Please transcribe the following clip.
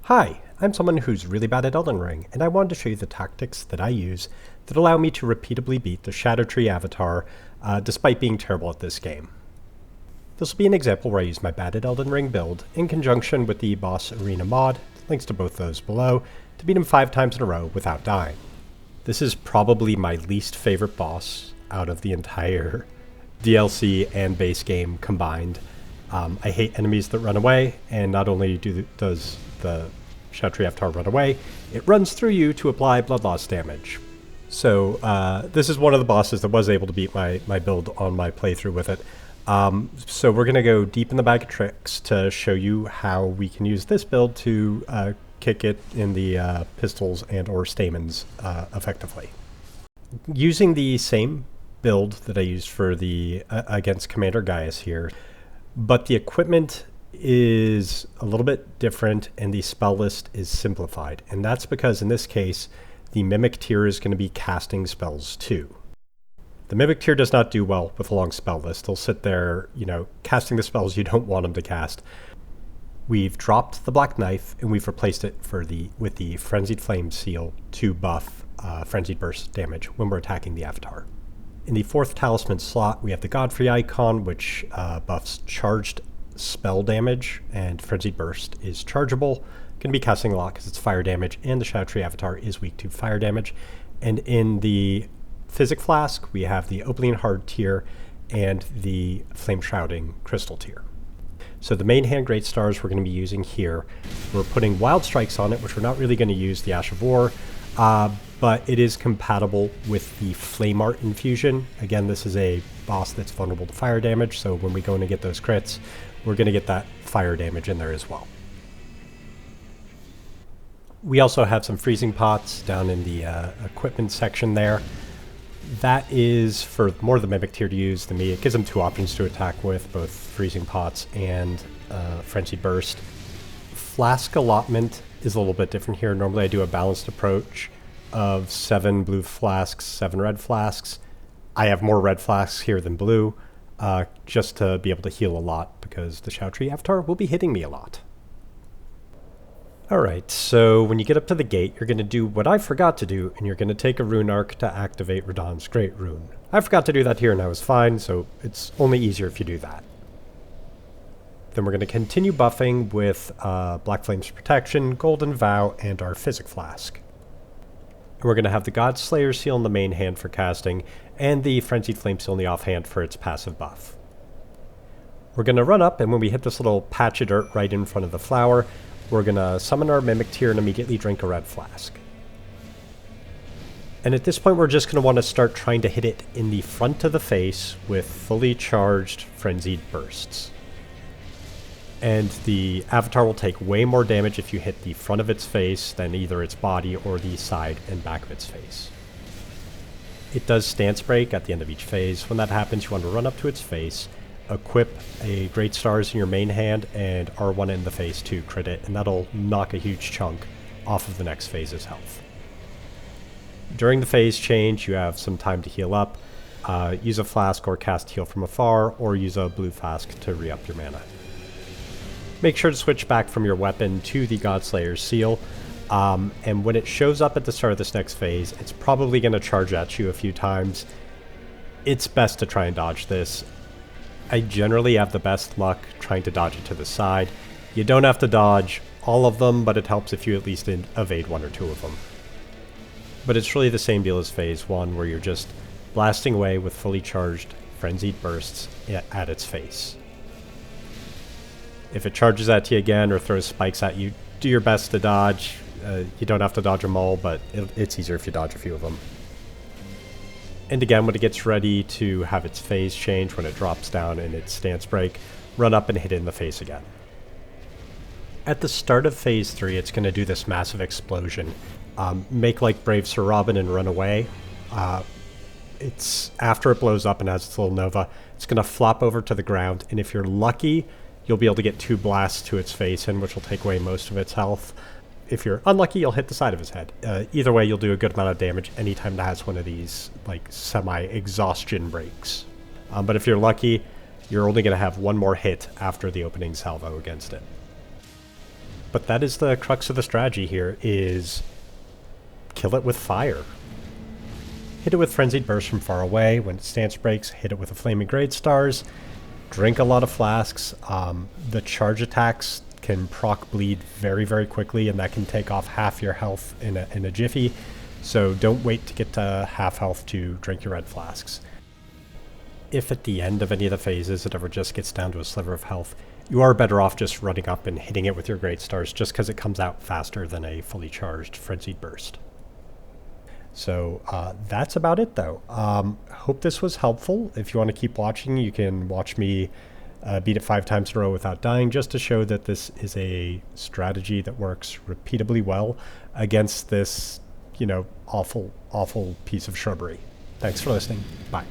Hi, I'm someone who's really bad at Elden Ring, and I wanted to show you the tactics that I use that allow me to repeatably beat the Scadutree Avatar, despite being terrible at this game. This will be an example where I use my bad at Elden Ring build in conjunction with the boss arena mod, links to both those below, to beat him 5 times in a row without dying. This is probably my least favorite boss out of the entire DLC and base game combined. I hate enemies that run away, and not only does the Scadutree Avatar run away, it runs through you to apply blood loss damage. So this is one of the bosses that was able to beat my build on my playthrough with it. So we're going to go deep in the bag of tricks to show you how we can use this build to kick it in the pistols and or stamens effectively. Using the same build that I used for the against Commander Gaius here, but the equipment is a little bit different and the spell list is simplified. And that's because in this case, the Mimic tier is going to be casting spells too. The Mimic tier does not do well with a long spell list. They'll sit there, casting the spells you don't want them to cast. We've dropped the Black Knife and we've replaced it with the Frenzied Flame Seal to buff Frenzied Burst damage when we're attacking the Avatar. In the 4th talisman slot, we have the Godfrey icon, which buffs charged spell damage, and Frenzied Burst is chargeable. Going to be casting a lot because it's fire damage, and the Scadutree Avatar is weak to fire damage. And in the Physic Flask, we have the Opaline Hard tier and the Flame Shrouding Crystal tier. So the main hand Great Stars we're going to be using here, we're putting Wild Strikes on it, which we're not really going to use the Ash of War, but it is compatible with the Flame Art infusion. Again, this is a boss that's vulnerable to fire damage, so when we go in and get those crits, we're going to get that fire damage in there as well. We also have some freezing pots down in the equipment section there. That is for more of the Mimic tier to use than me. It gives them 2 options to attack with, both freezing pots and Frenzied Burst. Flask allotment is a little bit different here. Normally I do a balanced approach of 7 blue flasks, 7 red flasks. I have more red flasks here than blue, just to be able to heal a lot, because the Scadutree Avatar will be hitting me a lot. Alright, so when you get up to the gate, you're going to do what I forgot to do, and you're going to take a rune arc to activate Radahn's Great Rune. I forgot to do that here and I was fine, so it's only easier if you do that. Then we're going to continue buffing with Black Flame's Protection, Golden Vow, and our Physic Flask. And we're going to have the Godslayer Seal in the main hand for casting, and the Frenzied Flame Seal in the offhand for its passive buff. We're going to run up, and when we hit this little patch of dirt right in front of the flower, we're going to summon our Mimic tier and immediately drink a red flask. And at this point we're just going to want to start trying to hit it in the front of the face with fully charged Frenzied Bursts. And the Avatar will take way more damage if you hit the front of its face than either its body or the side and back of its face. It does stance break at the end of each phase. When that happens, you want to run up to its face, equip a Great Stars in your main hand, and R1 in the face to crit it, and that'll knock a huge chunk off of the next phase's health. During the phase change, you have some time to heal up. Use a flask or cast Heal from Afar, or use a blue flask to re-up your mana. Make sure to switch back from your weapon to the Godslayer's Seal, and when it shows up at the start of this next phase, it's probably going to charge at you a few times. It's best to try and dodge this. I generally have the best luck trying to dodge it to the side. You don't have to dodge all of them, but it helps if you at least evade 1 or 2 of them. But it's really the same deal as phase 1, where you're just blasting away with fully charged Frenzied Bursts at its face. If it charges at you again or throws spikes at you, do your best to dodge. You don't have to dodge them all, but it's easier if you dodge a few of them. And again, when it gets ready to have its phase change, when it drops down in its stance break, run up and hit it in the face again. At the start of phase 3, it's going to do this massive explosion. Make like Brave Sir Robin and run away. It's after it blows up and has its little nova, it's going to flop over to the ground, and if you're lucky, you'll be able to get 2 blasts to its face in, which will take away most of its health. If you're unlucky, you'll hit the side of his head. Either way, you'll do a good amount of damage anytime that has one of these like semi-exhaustion breaks. But if you're lucky, you're only going to have 1 more hit after the opening salvo against it. but that is the crux of the strategy here, is kill it with fire. Hit it with Frenzied Burst from far away. When its stance breaks, hit it with a Flaming Great Stars. Drink a lot of flasks. The charge attacks can proc bleed very, very quickly, and that can take off half your health in a jiffy. So don't wait to get to half health to drink your red flasks. If at the end of any of the phases it ever just gets down to a sliver of health, you are better off just running up and hitting it with your Great Stars, just because it comes out faster than a fully charged Frenzied Burst. So that's about it, though. Hope this was helpful. If you want to keep watching, you can watch me beat it 5 times in a row without dying, just to show that this is a strategy that works repeatably well against this, you know, awful, awful piece of shrubbery. Thanks for listening. Bye.